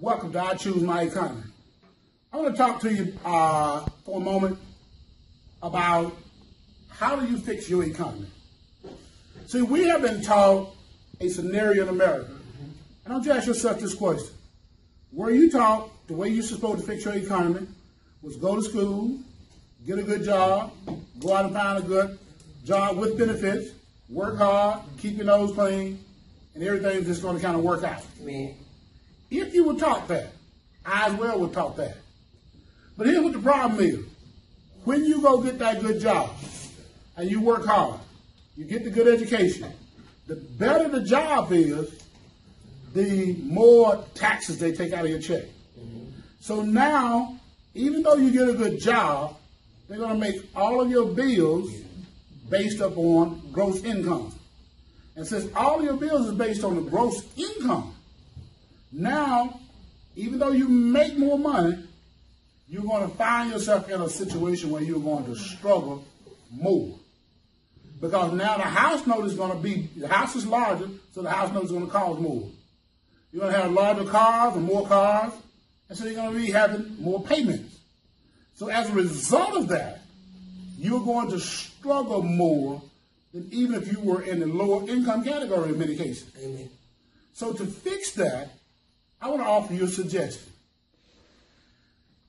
Welcome to I Choose My Economy. I want to talk to you for a moment about how do you fix your economy. See, we have been taught a scenario in America. And don't you ask yourself this question. Were you taught the way you're supposed to fix your economy was go to school, get a good job, go out and find a good job with benefits, work hard, keep your nose clean, and everything's just going to kind of work out? If you were taught that, I as well were taught that. But here's what the problem is. When you go get that good job and you work hard, you get the good education, the better the job is, the more taxes they take out of your check. So now, even though you get a good job, they're going to make all of your bills based upon gross income. And since all of your bills is based on the gross income, now, even though you make more money, you're going to find yourself in a situation where you're going to struggle more. Because now the house note is going to be, the house is larger, so the house note is going to cost more. You're going to have larger cars and more cars, and so you're going to be having more payments. So as a result of that, you're going to struggle more than even if you were in the lower income category in many cases. Amen. So to fix that, I want to offer you a suggestion.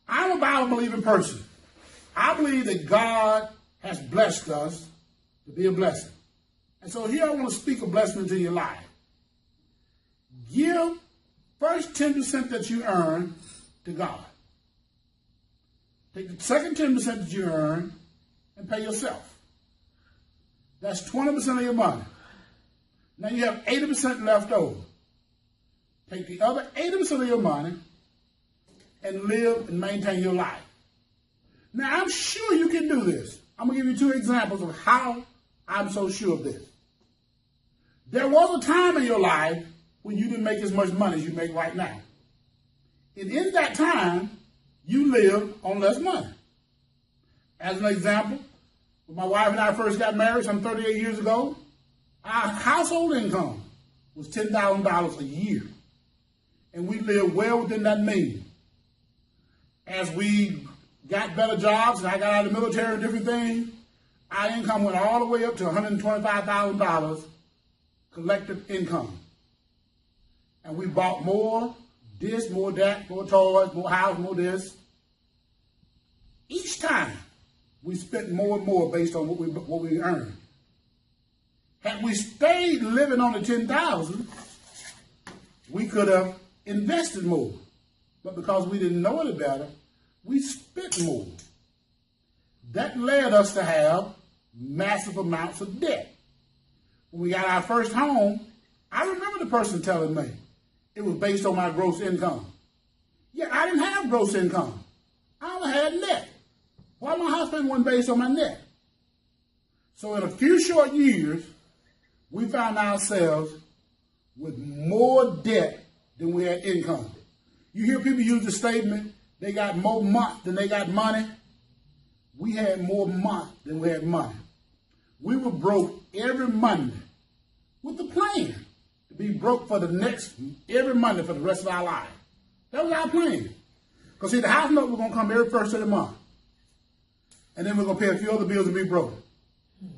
I'm a Bible-believing person. I believe that God has blessed us to be a blessing. And so here I want to speak a blessing into your life. Give first 10% that you earn to God. Take the second 10% that you earn and pay yourself. That's 20% of your money. Now you have 80% left over. Take the other 80% of your money and live and maintain your life. Now, I'm sure you can do this. I'm going to give you two examples of how I'm so sure of this. There was a time in your life when you didn't make as much money as you make right now. And in that time, you lived on less money. As an example, when my wife and I first got married some 38 years ago, our household income was $10,000 a year. And we lived well within that means. As we got better jobs and I got out of the military and different things, our income went all the way up to $125,000 collective income. And we bought more this, more that, more toys, more house, more this. Each time, we spent more and more based on what we earned. Had we stayed living on the $10,000, we could have invested more. But because we didn't know any better, we spent more. That led us to have massive amounts of debt. When we got our first home, I remember the person telling me it was based on my gross income. Yet I didn't have gross income. I only had net. Why my house payment wasn't based on my net? So in a few short years, we found ourselves with more debt than we had income. You hear people use the statement, they got more month than they got money. We had more month than we had money. We were broke every Monday with the plan to be broke for every Monday for the rest of our life. That was our plan. Because see, the house note was going to come every first of the month. And then we're going to pay a few other bills to be broke.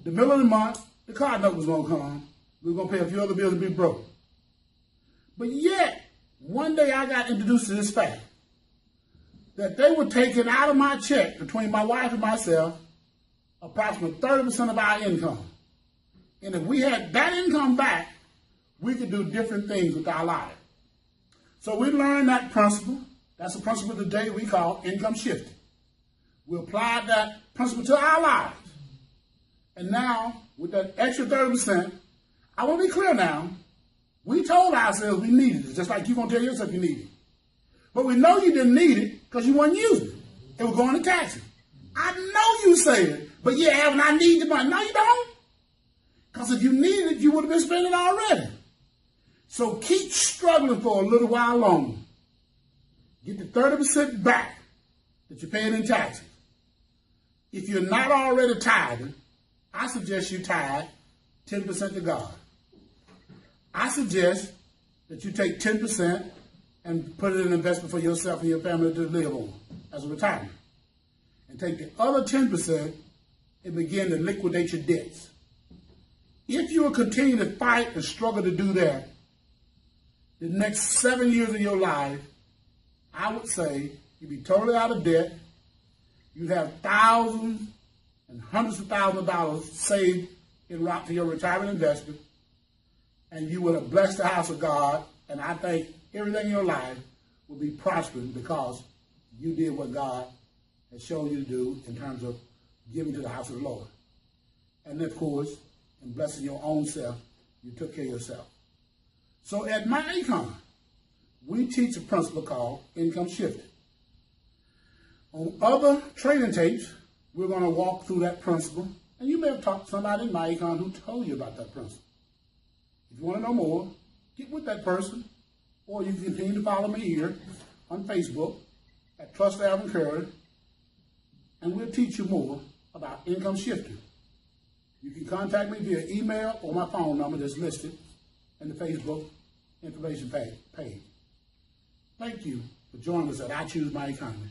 The middle of the month, the car note was going to come. We were going to pay a few other bills to be broke. But yet, one day I got introduced to this fact that they were taking out of my check between my wife and myself approximately 30% of our income. And if we had that income back, we could do different things with our life. So we learned that principle. That's a principle today we call income shifting. We applied that principle to our lives. And now, with that extra 30%, I want to be clear now, we told ourselves we needed it, just like you're going to tell yourself you need it. But we know you didn't need it because you weren't using it. It was going to taxes. I know you say it, but yeah, Evan, I need the money. No, you don't. Because if you needed it, you would have been spending it already. So keep struggling for a little while longer. Get the 30% back that you're paying in taxes. If you're not already tithing, I suggest you tithe 10% to God. I suggest that you take 10% and put it in investment for yourself and your family to live on as a retirement. And take the other 10% and begin to liquidate your debts. If you will continue to fight and struggle to do that, the next 7 years of your life, I would say you'd be totally out of debt. You'd have thousands and hundreds of thousands of dollars saved en route to your retirement investment. And you would have blessed the house of God. And I think everything in your life will be prospering because you did what God has shown you to do in terms of giving to the house of the Lord. And of course, in blessing your own self, you took care of yourself. So at myEcon, we teach a principle called income shifting. On other training tapes, we're going to walk through that principle. And you may have talked to somebody in myEcon who told you about that principle. If you want to know more, get with that person. Or you can continue to follow me here on Facebook at Crusade, and we'll teach you more about income shifting. You can contact me via email or my phone number that's listed in the Facebook information page. Thank you for joining us at I Choose My Economy.